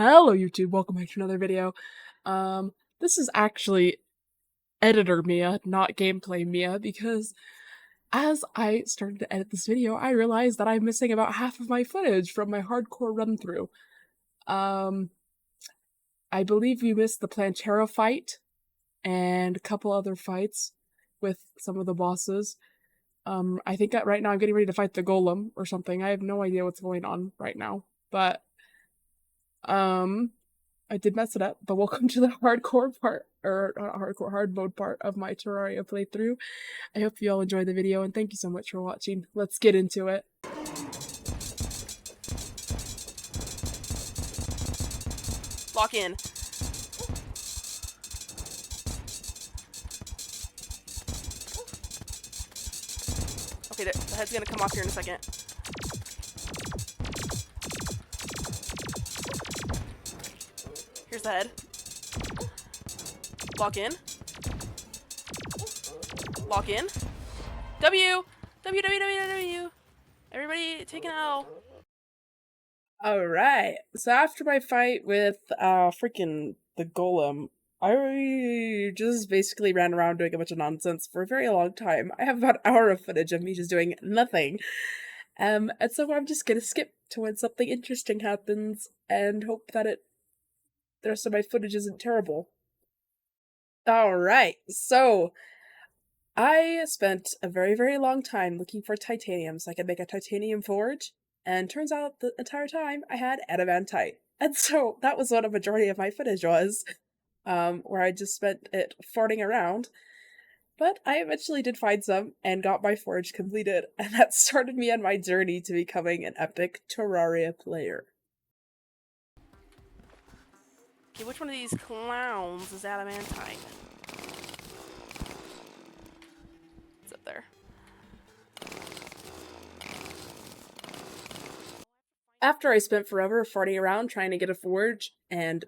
Hello YouTube, welcome back to another video. This is actually editor Mia, not gameplay Mia, because as I started to edit this video, I realized that I'm missing about half of my footage from my hardcore run-through. I believe you missed the Plantera fight, and a couple other fights with some of the bosses. I think that right now I'm getting ready to fight the golem or something. I have no idea what's going on right now, but, I did mess it up, but welcome to the hardcore part, or not hardcore, hard mode part of my Terraria playthrough. I hope you all enjoyed the video, and thank you so much for watching. Let's get into it. Lock in. Okay, the head's gonna come off here in a second. Here's the head. Lock in. Lock in. W! W, W, W, W! Everybody take an L. Alright, so after my fight with, freaking the golem, I just basically ran around doing a bunch of nonsense for a very long time. I have about an hour of footage of me just doing nothing. And so I'm just gonna skip to when something interesting happens and hope that the rest of my footage isn't terrible. Alright, so I spent a very, very long time looking for titanium so I could make a titanium forge, and turns out the entire time I had adamantite. And so that was what a majority of my footage was, where I just spent it farting around. But I eventually did find some and got my forge completed, and that started me on my journey to becoming an epic Terraria player. Okay, which one of these clowns is adamantite? It's up there. After I spent forever farting around trying to get a forge and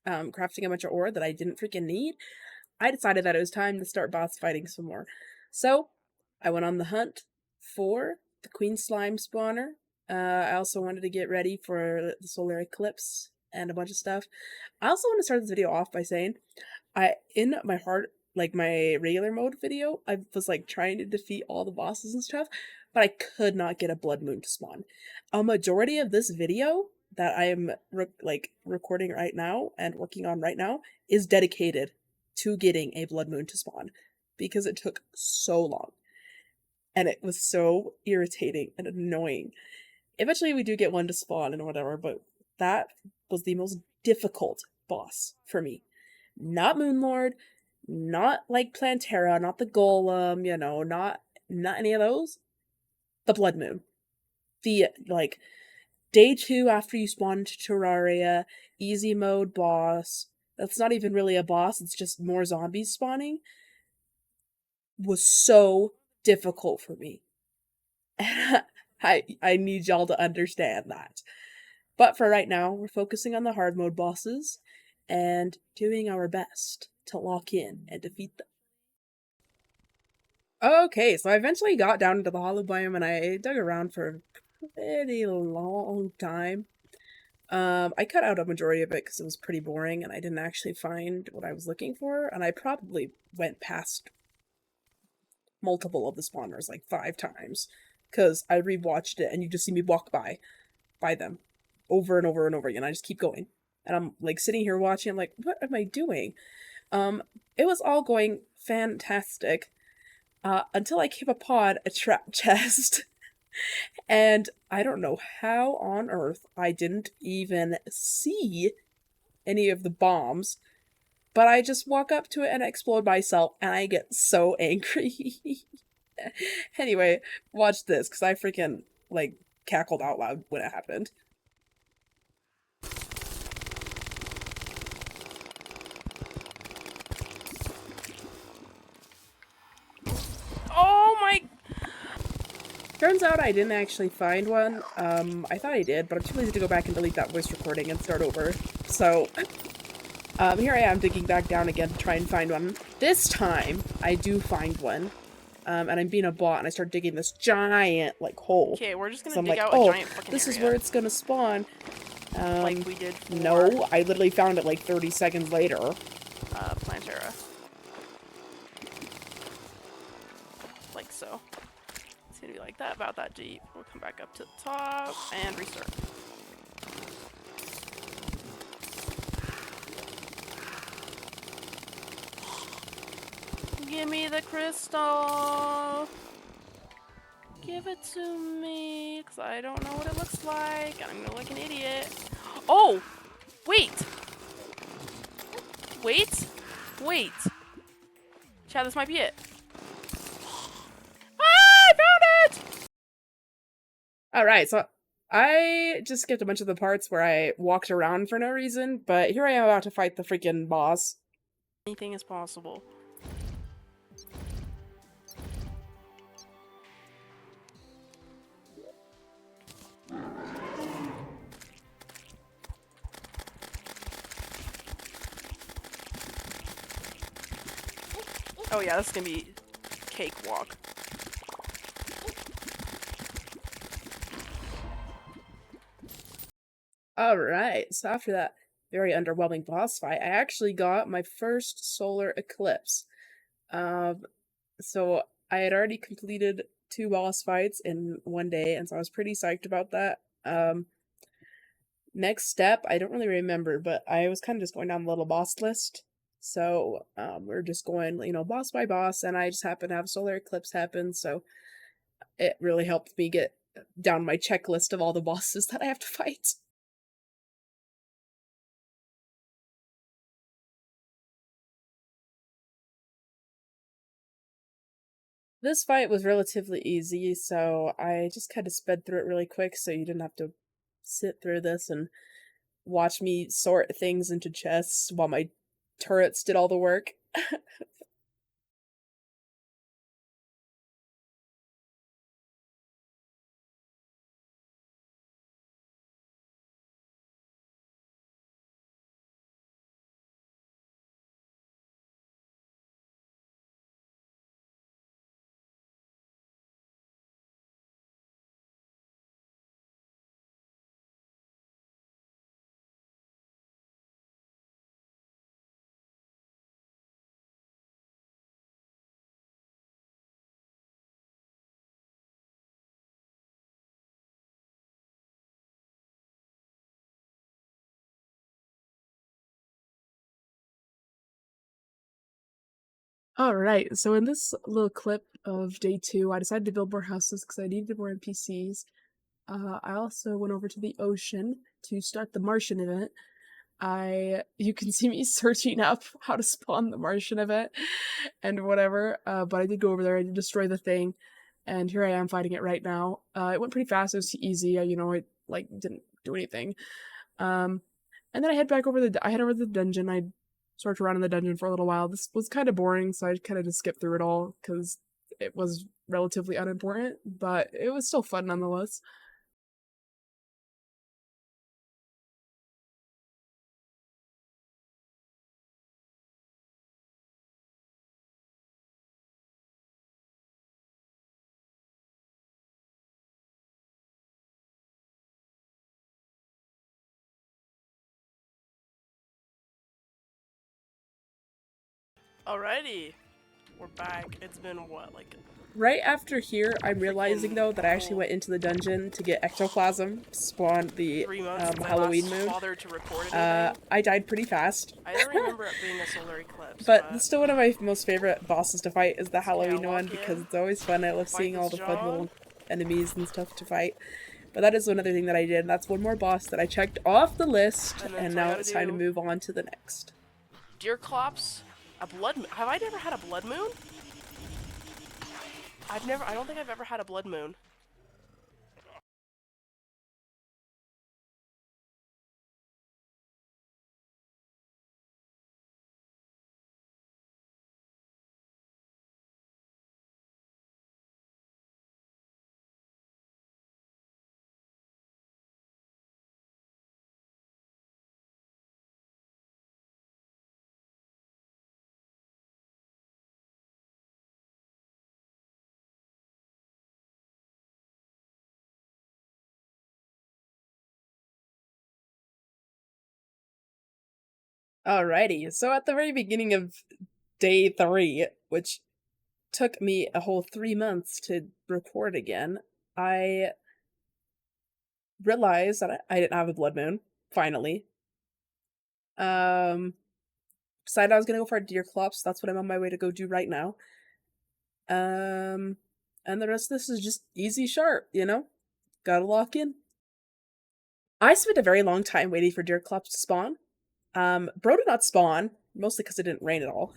crafting a bunch of ore that I didn't freaking need, I decided that it was time to start boss fighting some more. So I went on the hunt for the Queen Slime spawner. I also wanted to get ready for the solar eclipse and a bunch of stuff. I also want to start this video off by saying, in my my regular mode video, I was like trying to defeat all the bosses and stuff, but I could not get a blood moon to spawn. A majority of this video that I am recording right now and working on right now is dedicated to getting a blood moon to spawn, because it took so long and it was so irritating and annoying. Eventually we do get one to spawn and whatever, but that was the most difficult boss for me. Not Moonlord, not like Plantera, not the Golem, you know, not any of those. The Blood Moon. The, day 2 after you spawn into Terraria, easy mode boss, that's not even really a boss, it's just more zombies spawning, was so difficult for me. I need y'all to understand that. But for right now, we're focusing on the hard mode bosses and doing our best to lock in and defeat them. Okay, so I eventually got down into the hollow biome and I dug around for a pretty long time. I cut out a majority of it because it was pretty boring and I didn't actually find what I was looking for, and I probably went past multiple of the spawners like 5 times because I rewatched it and you just see me walk by them over and over and over again. I just keep going. And I'm like sitting here watching, I'm like, what am I doing? It was all going fantastic until I came upon a trap chest. And I don't know how on earth I didn't even see any of the bombs, but I just walk up to it and explode myself, and I get so angry. Anyway, watch this, because I freaking, cackled out loud when it happened. Oh my... Turns out I didn't actually find one. I thought I did, but I'm too lazy to go back and delete that voice recording and start over. So, here I am digging back down again to try and find one. This time, I do find one. And I'm being a bot and I start digging this giant, hole. Okay, we're just gonna So I'm dig like, out oh, a giant fucking this is area. where it's gonna spawn. Like we did for No, I literally found it like 30 seconds later. Plantera. Like so. It's gonna be like that about that Jeep. We'll come back up to the top and restart. Give me the crystal. Give it to me, because I don't know what it looks like. I'm gonna look like an idiot. Oh! Wait! Wait! Wait! Chad, this might be it. Ah! I found it! Alright, so I just skipped a bunch of the parts where I walked around for no reason, but here I am about to fight the freaking boss. Anything is possible. Oh yeah, this is gonna be cakewalk. Alright, so after that very underwhelming boss fight, I actually got my first solar eclipse. So I had already completed 2 boss fights in one day, and so I was pretty psyched about that. Next step, I don't really remember, but I was kind of just going down the little boss list. So we're just going, boss by boss, and I just happened to have solar eclipse happen, so it really helped me get down my checklist of all the bosses that I have to fight. This fight was relatively easy, so I just kind of sped through it really quick so you didn't have to sit through this and watch me sort things into chests while my turrets did all the work. Alright, so in this little clip of day 2, I decided to build more houses because I needed more NPCs. I also went over to the ocean to start the Martian event. You can see me searching up how to spawn the Martian event and whatever, but I did go over there, I did destroy the thing, and here I am fighting it right now. It went pretty fast, it was easy, it, didn't do anything. And then I head over to the dungeon, I searched around in the dungeon for a little while. This was kind of boring, so I kind of just skipped through it all, because it was relatively unimportant, but it was still fun nonetheless. Alrighty. We're back. It's been what, like Right after here, I'm realizing, though, that I actually whole went into the dungeon to get ectoplasm, spawn the 3 months since Halloween I last moon. bothered to record anything. I died pretty fast. I don't remember it being a solar eclipse, But still one of my most favorite bosses to fight is the Okay, Halloween I'll one, walk because in, it's always fun. I love fight seeing all this the fun John. little enemies and stuff to fight. But that is another thing that I did, and that's one more boss that I checked off the list, and now it's time to move on to the next. Deerclops, a blood moon. Have I ever had a blood moon? I don't think I've ever had a blood moon. Alrighty, so at the very beginning of day 3, which took me a whole 3 months to record again, I realized that I didn't have a blood moon, finally. Um, Decided I was gonna go for a deer club, so that's what I'm on my way to go do right now. Um, and the rest of this is just easy sharp, you know? Gotta lock in. I spent a very long time waiting for deer clubs to spawn. Bro did not spawn, mostly because it didn't rain at all.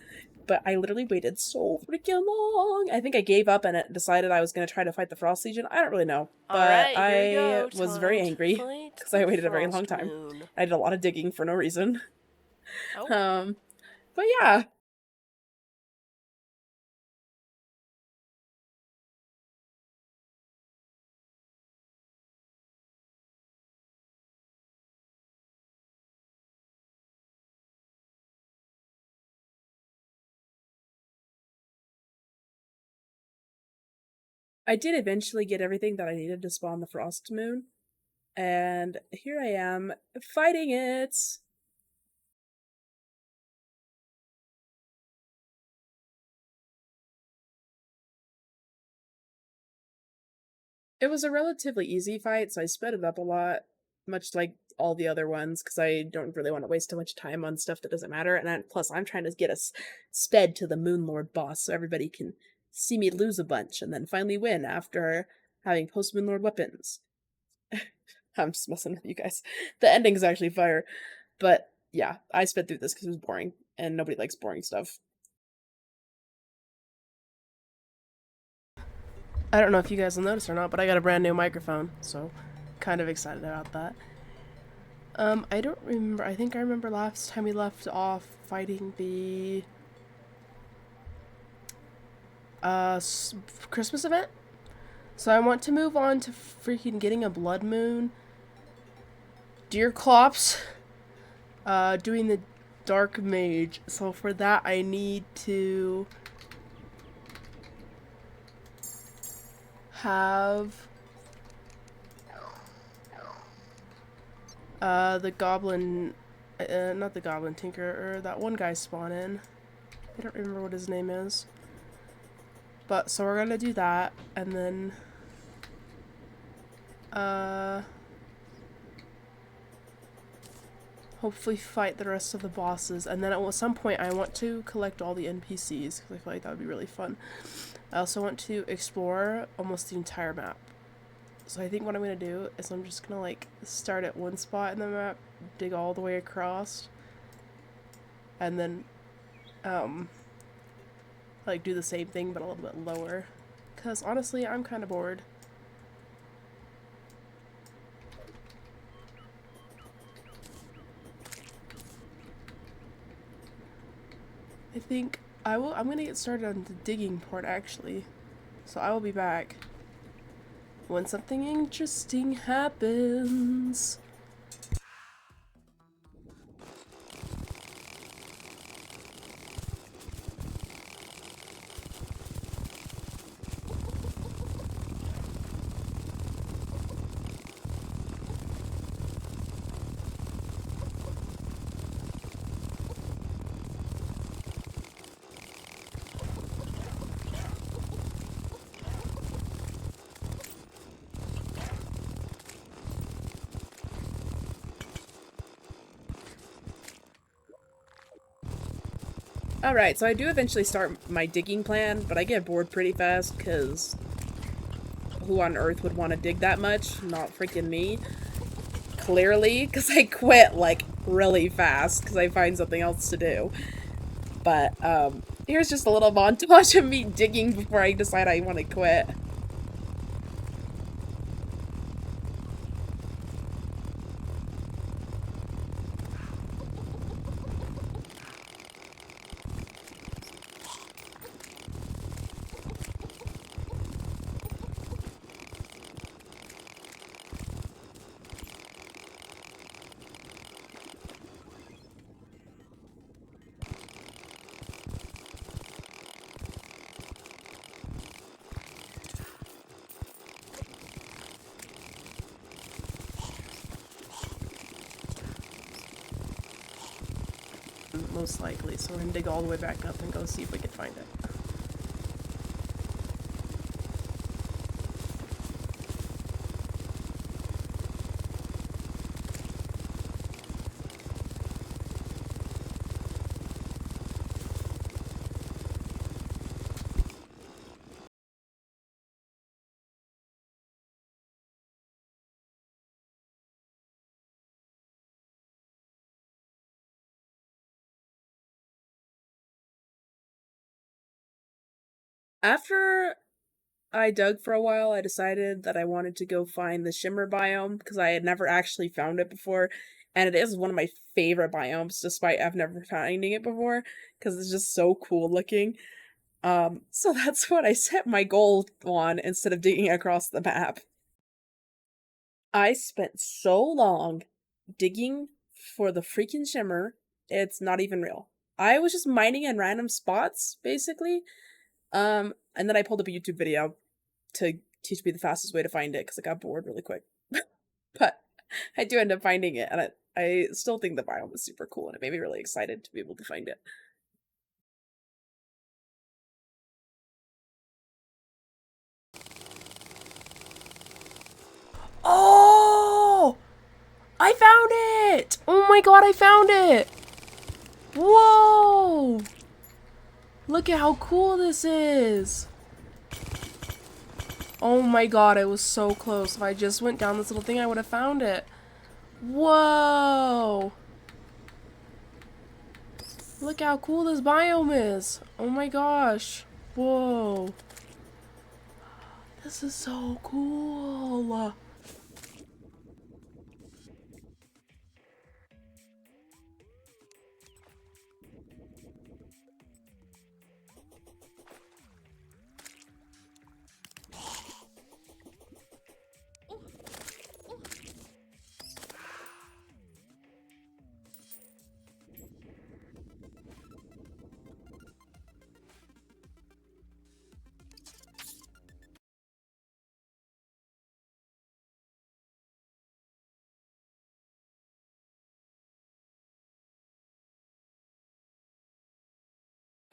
But I literally waited so freaking long. I think I gave up and decided I was gonna try to fight the Frost Legion. I don't really know, but Alright, here we I go. was very Time to angry fight because I the waited a very long Frost time. Moon. I did a lot of digging for no reason. Oh. But yeah. I did eventually get everything that I needed to spawn the Frost Moon, and here I am fighting it. It was a relatively easy fight, so I sped it up a lot, much like all the other ones, because I don't really want to waste too much time on stuff that doesn't matter. And plus, I'm trying to get us sped to the Moon Lord boss so everybody can see me lose a bunch and then finally win after having post Moon Lord weapons. I'm just messing with you guys. The ending's actually fire. But yeah, I sped through this because it was boring, and nobody likes boring stuff. I don't know if you guys will notice or not, but I got a brand new microphone, so kind of excited about that. I don't remember. I think I remember last time we left off fighting the Christmas event. So I want to move on to freaking getting a blood moon, deer clops, doing the dark mage. So for that I need to have the goblin, not the goblin tinker, or that one guy spawn in. I don't remember what his name is. But, so we're gonna do that, and then, hopefully fight the rest of the bosses, and then at some point I want to collect all the NPCs, because I feel like that would be really fun. I also want to explore almost the entire map. So I think what I'm gonna do is I'm just gonna, like, start at one spot in the map, dig all the way across, and then, like, do the same thing but a little bit lower. Because honestly, I'm kind of bored. I think I'm gonna get started on the digging part actually. So I will be back when something interesting happens. Alright, so I do eventually start my digging plan, but I get bored pretty fast because who on earth would want to dig that much? Not freaking me. Clearly, because I quit like really fast because I find something else to do. But here's just a little montage of me digging before I decide I want to quit. most likely. So we're gonna dig all the way back up and go see if we can find it. After I dug for a while, I decided that I wanted to go find the shimmer biome because I had never actually found it before, and it is one of my favorite biomes, despite I've never finding it before because it's just so cool looking. So that's what I set my goal on instead of digging across the map. I spent so long digging for the freaking shimmer, it's not even real. I was just mining in random spots, basically. And then I pulled up a YouTube video to teach me the fastest way to find it because I got bored really quick. But I do end up finding it, and I still think the biome was super cool, and it made me really excited to be able to find it. Oh! I found it! Oh my god, I found it! Whoa! Look at how cool this is! Oh my god, I was so close. If I just went down this little thing, I would have found it. Whoa! Look how cool this biome is. Oh my gosh. Whoa. This is so cool.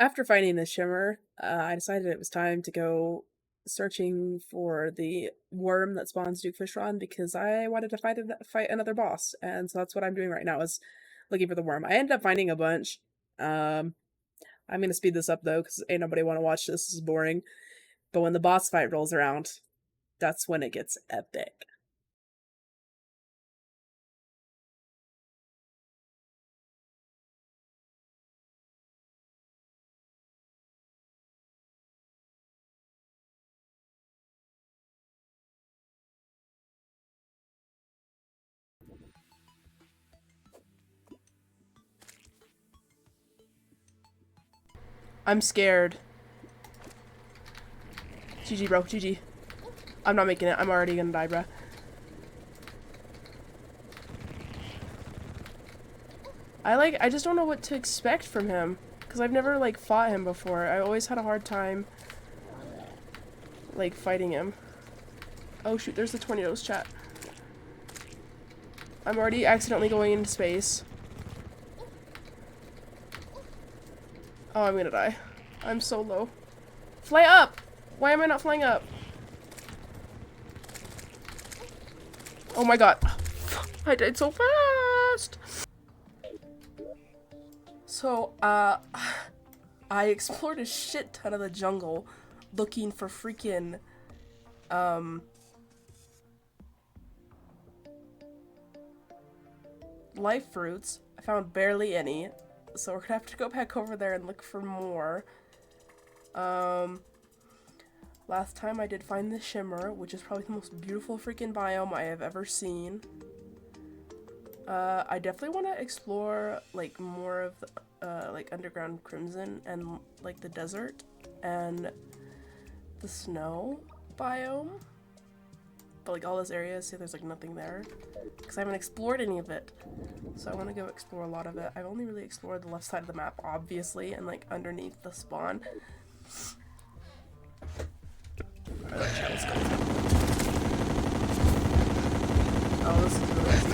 After finding the shimmer, I decided it was time to go searching for the worm that spawns Duke Fishron because I wanted to fight another boss, and so that's what I'm doing right now is looking for the worm. I ended up finding a bunch. I'm gonna speed this up though because ain't nobody want to watch this. This is boring. But when the boss fight rolls around, that's when it gets epic. I'm scared. GG, bro. GG. I'm not making it. I'm already gonna die, bruh. I just don't know what to expect from him. Because I've never, like, fought him before. I always had a hard time, like, fighting him. Oh, shoot. There's the tornadoes, chat. I'm already accidentally going into space. Oh, I'm gonna die. I'm so low. Fly up! Why am I not flying up? Oh my god. I died so fast! So, I explored a shit ton of the jungle looking for freaking, life fruits. I found barely any, so we're gonna have to go back over there and look for more. Last time I did find the shimmer, which is probably the most beautiful freaking biome I have ever seen. I definitely want to explore, like, more of the, like, underground crimson and, like, the desert and the snow biome. But, like, all those areas, see, there's, like, nothing there. Because I haven't explored any of it. So I want to go explore a lot of it. I've only really explored the left side of the map, obviously, and, like, underneath the spawn. Alright, chat, let's go. Oh, this is really easy.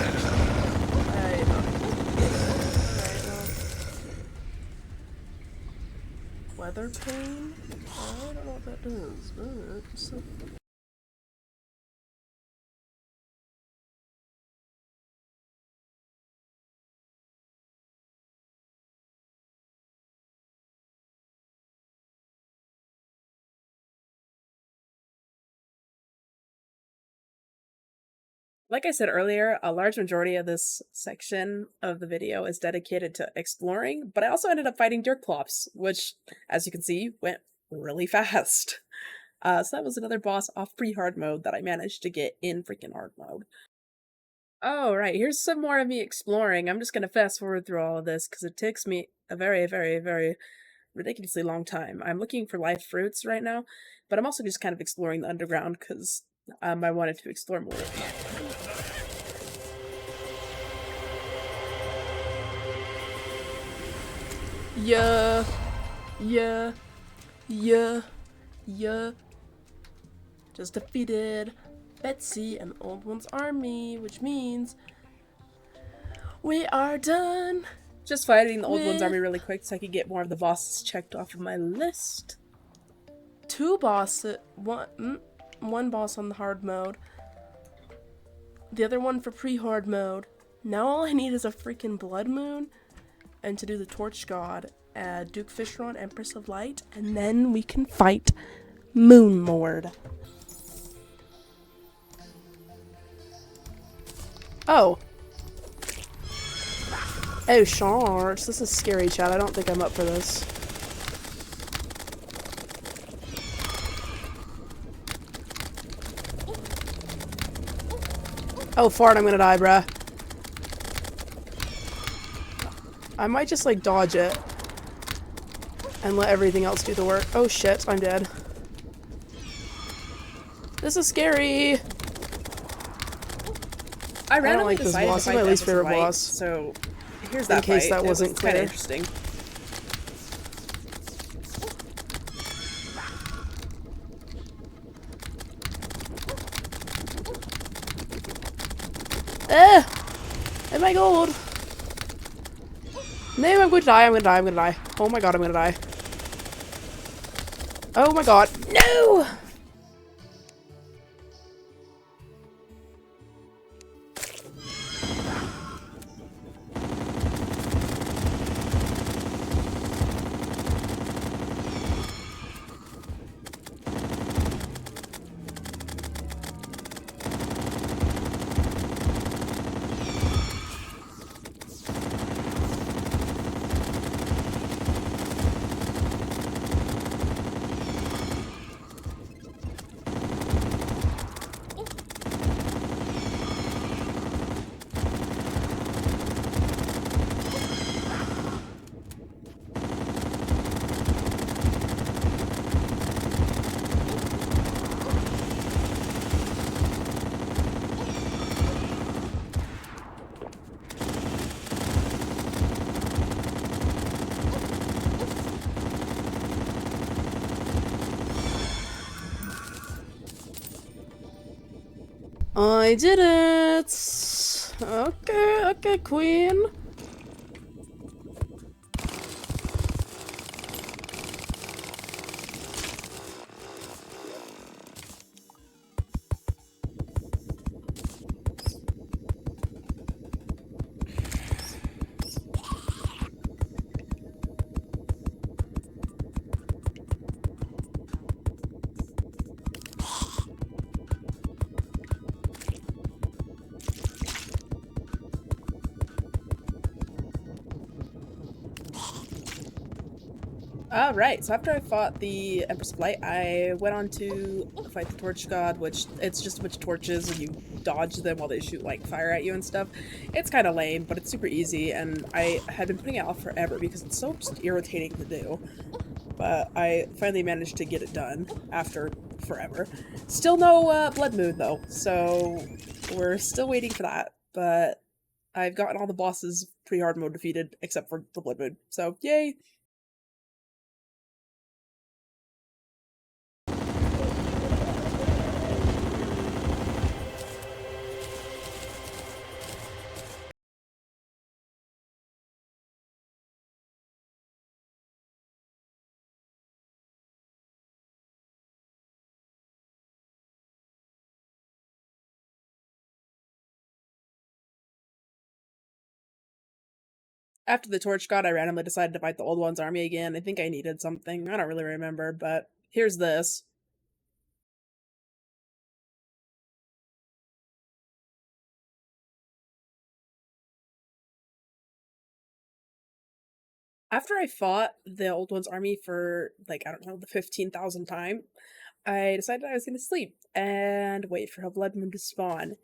weather pane? I don't know what that does. Like I said earlier, a large majority of this section of the video is dedicated to exploring, but I also ended up fighting Dirklops, which, as you can see, went really fast. So that was another boss off pre-hard mode that I managed to get in freaking hard mode. Oh, right, here's some more of me exploring. I'm just gonna fast forward through all of this because it takes me a very, very, very ridiculously long time. I'm looking for life fruits right now, but I'm also just kind of exploring the underground because I wanted to explore more. Yeah. Just defeated Betsy and the Old One's army, which means we are done. Just fighting the Old One's army really quick so I could get more of the bosses checked off of my list. 2 bosses, one boss on the hard mode, the other one for pre-hard mode. Now all I need is a freaking blood moon, and to do the torch god, Duke Fishron, Empress of Light, and then we can fight Moon Lord. Oh, sharks. This is scary, chat. I don't think I'm up for this. Oh, fart, I'm gonna die, bruh. I might just, like, dodge it. And let everything else do the work. Oh, shit, I'm dead. This is scary! I randomly like this decided boss. to It's fight my the least Empress favorite of Light, boss. so here's that In case fight. that wasn't Kind clear. of interesting. And my gold! No, I'm gonna die, I'm gonna die, I'm gonna die. Oh my god, I'm gonna die. Oh my god. No! I did it! Okay, queen. Alright, so after I fought the Empress of Light, I went on to fight the Torch God, which it's just a bunch of torches and you dodge them while they shoot like fire at you and stuff. It's kind of lame, but it's super easy, and I had been putting it off forever because it's so just irritating to do. But I finally managed to get it done after forever. Still no Blood Moon though, so we're still waiting for that. But I've gotten all the bosses pre-hard mode defeated except for the Blood Moon, so yay! After the Torch God, I randomly decided to fight the Old One's army again. I think I needed something. I don't really remember, but here's this. After I fought the Old One's army for, like, I don't know, the 15,000th time, I decided I was going to sleep and wait for a blood moon to spawn.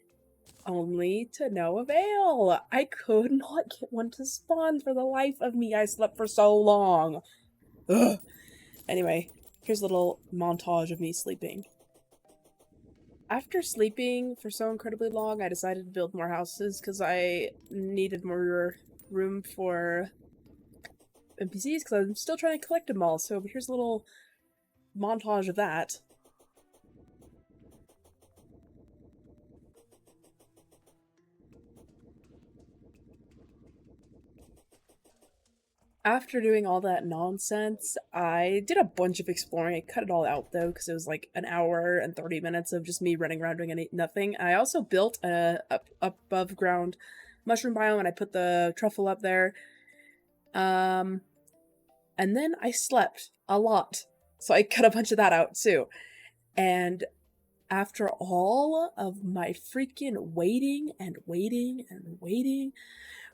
Only to no avail. I could not get one to spawn for the life of me. I slept for so long. Ugh. Anyway, here's a little montage of me sleeping. After sleeping for so incredibly long, I decided to build more houses because I needed more room for NPCs because I'm still trying to collect them all. So here's a little montage of that. After doing all that nonsense, I did a bunch of exploring. I cut it all out though, because it was like an hour and 30 minutes of just me running around doing nothing. I also built a above ground mushroom biome and I put the truffle up there. And then I slept a lot. So I cut a bunch of that out too. And after all of my freaking waiting and waiting and waiting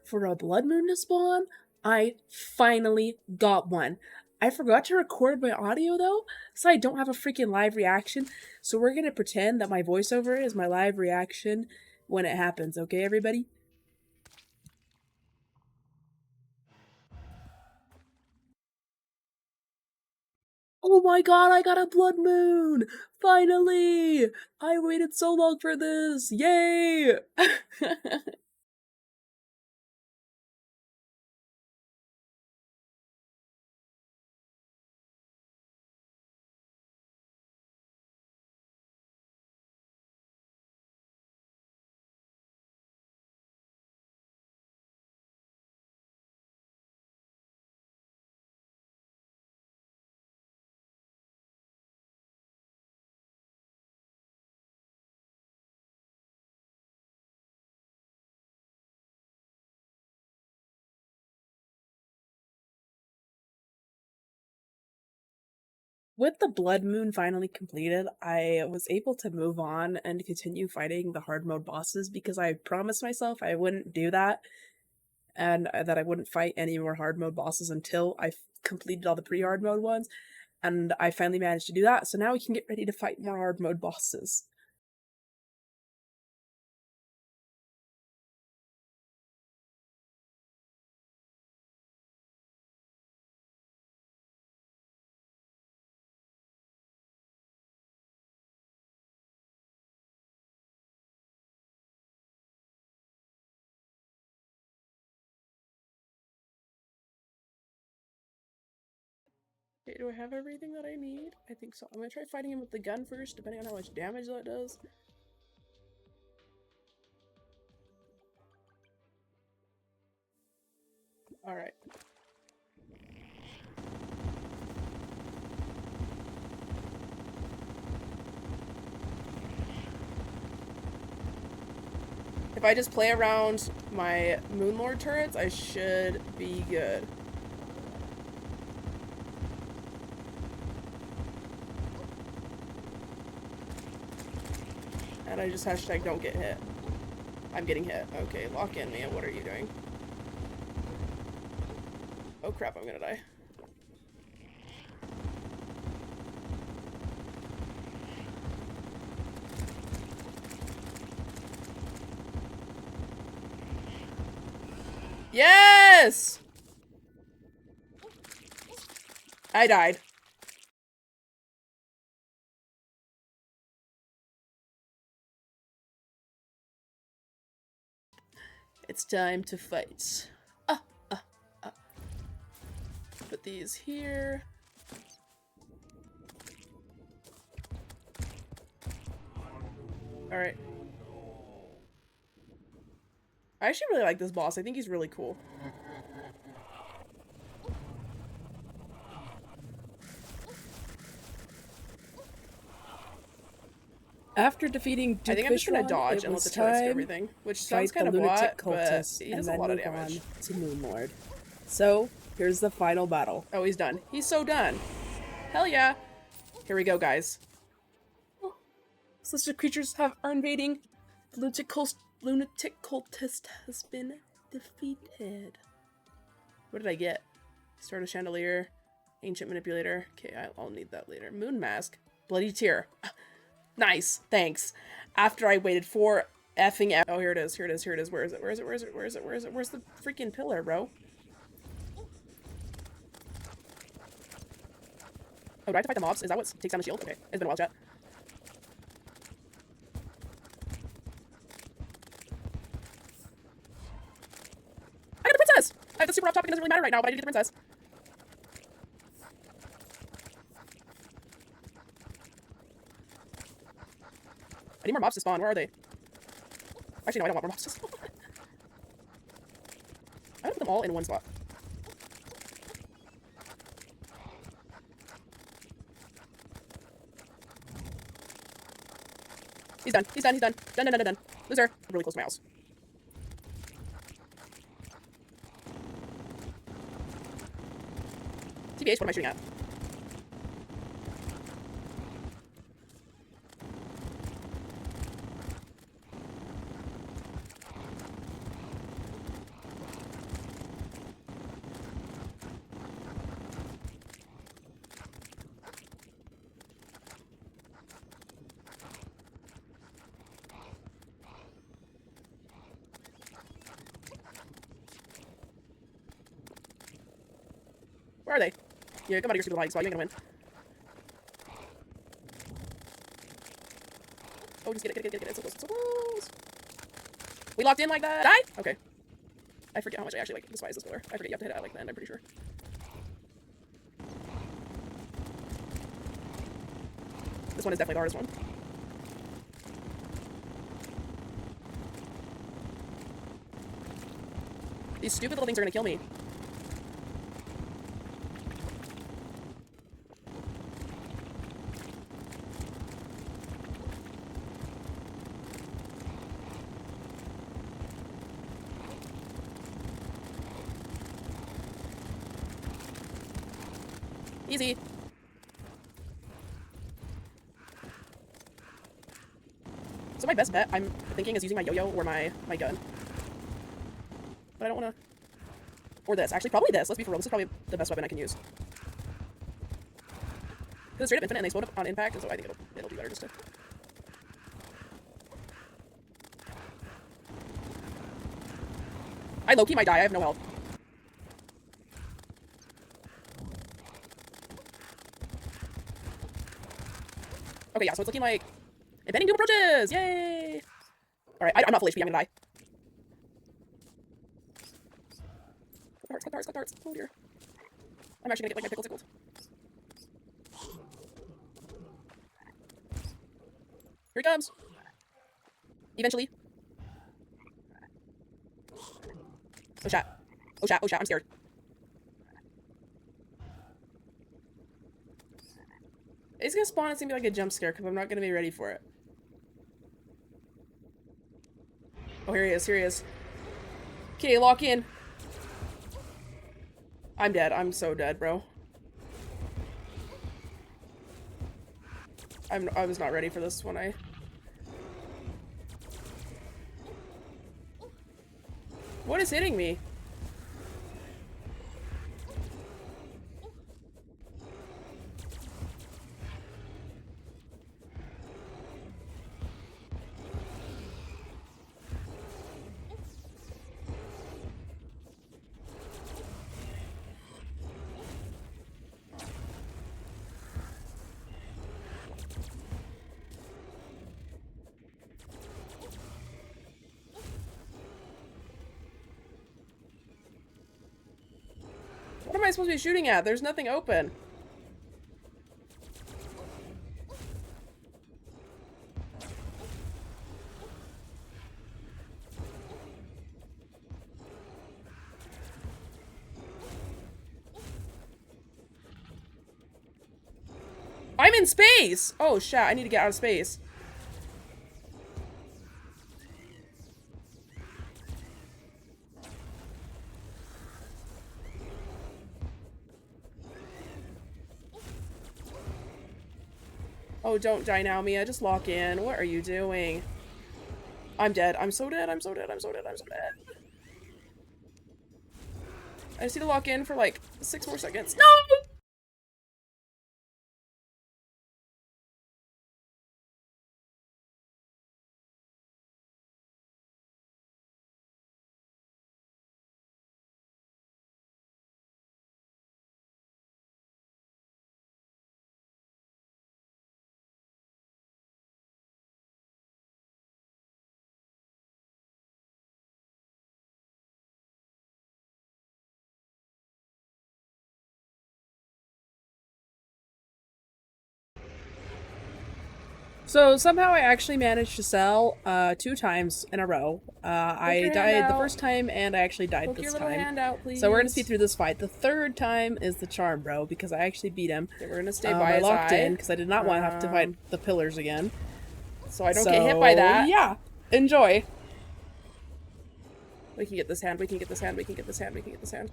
for a blood moon to spawn, I finally got one. I forgot to record my audio though, so I don't have a freaking live reaction. So we're gonna pretend that my voiceover is my live reaction when it happens, okay, everybody? Oh my god, I got a blood moon! Finally! I waited so long for this! Yay! With the blood moon finally completed, I was able to move on and continue fighting the hard mode bosses because I promised myself I wouldn't do that and that I wouldn't fight any more hard mode bosses until I completed all the pre-hard mode ones, and I finally managed to do that, so now we can get ready to fight more hard mode bosses. Okay, do I have everything that I need? I think so. I'm gonna try fighting him with the gun first, depending on how much damage that does. Alright. If I just play around my Moonlord turrets, I should be good. And I just hashtag don't get hit. I'm getting hit. Okay, lock in, man. What are you doing? Oh crap, I'm gonna die. Yes! I died. It's time to fight. Put these here. Alright. I actually really like this boss. I think he's really cool. After defeating Duke, I think I'm just gonna dodge and let the turrets do everything, which sounds kind of what, but he does a lot of damage. To Moonlord. So, here's the final battle. Oh, he's done. He's so done. Hell yeah. Here we go, guys. Oh, celestial creatures are invading. The lunatic cultist has been defeated. What did I get? Start a chandelier. Ancient manipulator. Okay, I'll need that later. Moon mask. Bloody tear. Nice. Thanks. After I waited for effing... Oh, here it is. Here it is. Here it is. Where is it? Where is it? Where is it? Where is it? Where is it? Where's the freaking pillar, bro? Oh, do I have to fight the mobs? Is that what takes down the shield? Okay. It's been a while, chat. I got the princess! I have the super off topic, it doesn't really matter right now, but I did get the princess. I need more mobs to spawn. Where are they? Actually, no, I don't want more mobs to spawn. I want to put them all in one spot. He's done. He's done. He's done. Done, done, done, done. Loser. I'm really close to my house. TBH, what am I shooting at? Where are they? Yeah, come out of your stupid hiding spot. You ain't gonna win. Oh, just get it, get it, get it, get it. It's so close, it's so close. We locked in like that. Die? Okay. I forget how much I actually despise this pillar. I forget you have to hit it at like the end, I'm pretty sure. This one is definitely the hardest one. These stupid little things are gonna kill me. Easy. So my best bet, I'm thinking, is using my yo-yo or my gun. But I don't want to... Or this. Actually, probably this. Let's be for real. This is probably the best weapon I can use. Because it's straight up infinite and they explode on impact, and so I think it'll be better just to... I low-key might die. I have no health. Okay, yeah, so it's looking like impending doom approaches! Yay! Alright, I'm not full HP, I'm gonna die. Cut the hearts, cut the hearts. Oh dear. I'm actually gonna get like my pickle tickled. Here he comes! Eventually. Oh chat. Oh chat, oh chat, I'm scared. It's gonna spawn, it's gonna be like a jump scare because I'm not gonna be ready for it. Oh, here he is, here he is. Okay, lock in. I'm dead. I'm so dead, bro. I was not ready for this when I... What is hitting me? What am I supposed to be shooting at? There's nothing open. I'm in space! Oh shit, I need to get out of space. Oh, don't die now, Mia. Just lock in. What are you doing? I'm dead. I'm so dead. I'm so dead. I'm so dead. I'm so dead. I just need to lock in for like 6 more seconds. No! So somehow I actually managed to sell 2 times in a row. I died the first time and I actually died Poke this your little time. hand out, please. So we're gonna speed through this fight. The 3rd time is the charm, bro, because I actually beat him. Okay, we're gonna stay by I his locked eye. in because I did not want to have to fight the pillars again. So I don't get hit by that. Yeah, enjoy. We can get this hand. We can get this hand. We can get this hand. We can get this hand.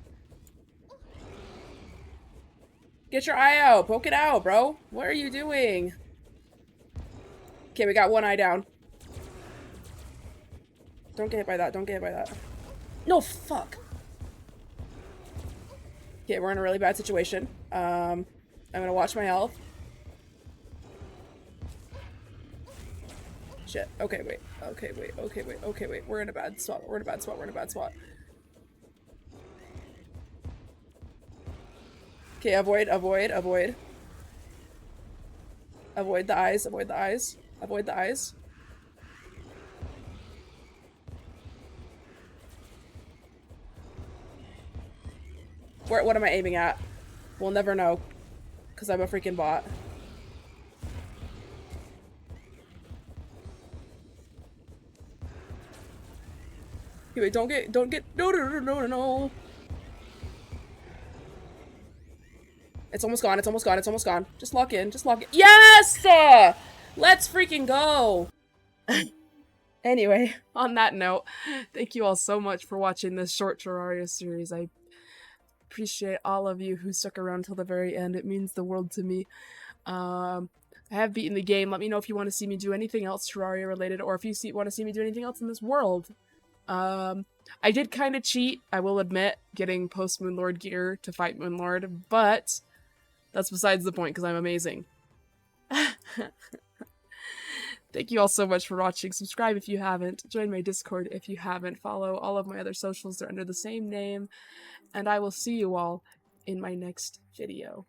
Get your eye out. Poke it out, bro. What are you doing? Okay, we got one eye down. Don't get hit by that. Don't get hit by that. No, fuck. Okay, we're in a really bad situation. I'm gonna watch my health. Shit. Okay, wait. Okay, wait. Okay, wait. Okay, wait. We're in a bad spot. We're in a bad spot. We're in a bad spot. Okay, avoid, avoid, avoid. Avoid the eyes. Avoid the eyes. Avoid the eyes. What am I aiming at? We'll never know. Because I'm a freaking bot. Okay, wait, don't get, no. It's almost gone, it's almost gone, it's almost gone. Just lock in, just lock in. Yes! Let's freaking go! Anyway, on that note, thank you all so much for watching this short Terraria series. I appreciate all of you who stuck around till the very end. It means the world to me. I have beaten the game. Let me know if you want to see me do anything else Terraria related, or if you want to see me do anything else in this world. I did kind of cheat, I will admit, getting post Moonlord gear to fight Moonlord, but that's besides the point because I'm amazing. Thank you all so much for watching. Subscribe if you haven't. Join my Discord if you haven't. Follow all of my other socials. They're under the same name. And I will see you all in my next video.